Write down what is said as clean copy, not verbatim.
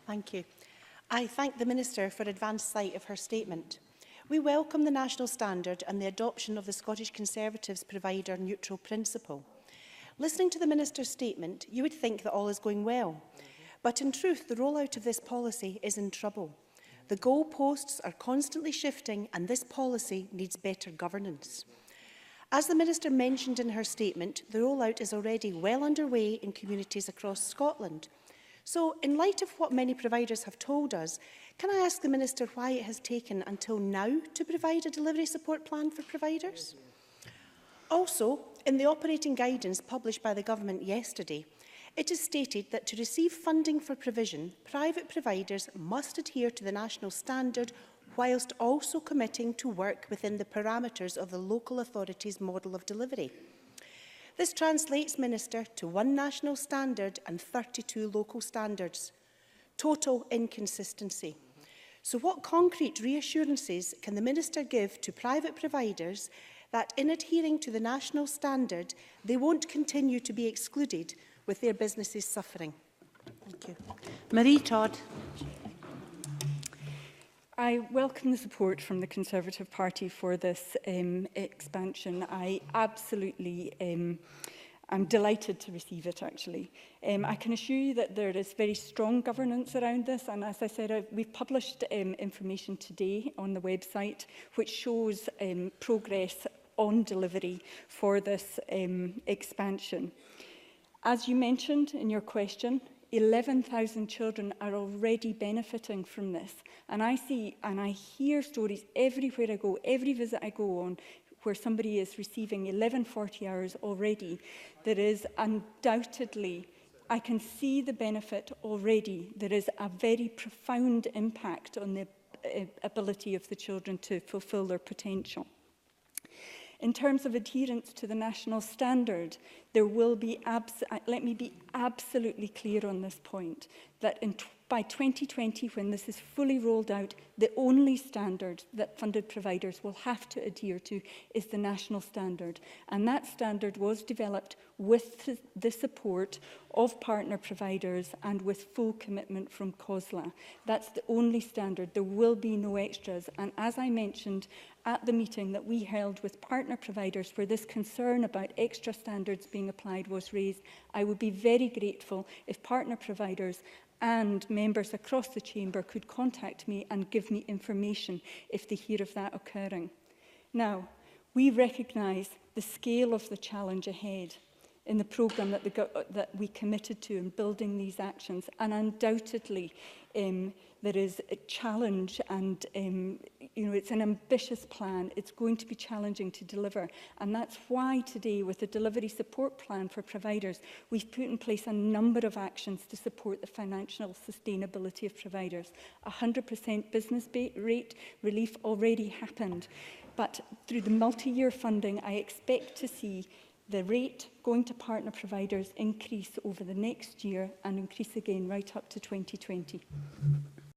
Thank you. I thank the Minister for advance sight of her statement. We welcome the national standard and the adoption of the Scottish Conservatives' provider neutral principle. Listening to the Minister's statement, you would think that all is going well. But in truth, the rollout of this policy is in trouble. The goalposts are constantly shifting and this policy needs better governance. As the Minister mentioned in her statement, the rollout is already well underway in communities across Scotland. So, in light of what many providers have told us, can I ask the Minister why it has taken until now to provide a delivery support plan for providers? Also, in the operating guidance published by the Government yesterday, it is stated that to receive funding for provision, private providers must adhere to the national standard whilst also committing to work within the parameters of the local authority's model of delivery. This translates, Minister, to one national standard and 32 local standards. Total inconsistency. So what concrete reassurances can the Minister give to private providers that in adhering to the national standard, they won't continue to be excluded with their businesses suffering? Thank you. Marie Todd. I welcome the support from the Conservative Party for this expansion. I absolutely I'm delighted to receive it, actually. I can assure you that there is very strong governance around this, and as I said, we've published information today on the website which shows progress on delivery for this expansion. As you mentioned in your question, 11,000 children are already benefiting from this. And I see and I hear stories everywhere I go, every visit I go on, where somebody is receiving 1140 hours already. There is undoubtedly, I can see the benefit already. There is a very profound impact on the ability of the children to fulfil their potential. In terms of adherence to the national standard, there will be, let me be absolutely clear on this point, that by 2020, when this is fully rolled out, the only standard that funded providers will have to adhere to is the national standard. And that standard was developed with the support of partner providers and with full commitment from COSLA. That's the only standard. There will be no extras. And as I mentioned at the meeting that we held with partner providers where this concern about extra standards being applied was raised, I would be very grateful if partner providers and members across the chamber could contact me and give me information if they hear of that occurring. Now, we recognise the scale of the challenge ahead in the programme that we committed to in building these actions, and undoubtedly there is a challenge and it's an ambitious plan. It's going to be challenging to deliver, and that's why today with the delivery support plan for providers we've put in place a number of actions to support the financial sustainability of providers. 100% business rate relief already happened, but through the multi-year funding I expect to see the rate going to partner providers increase over the next year and increase again right up to 2020.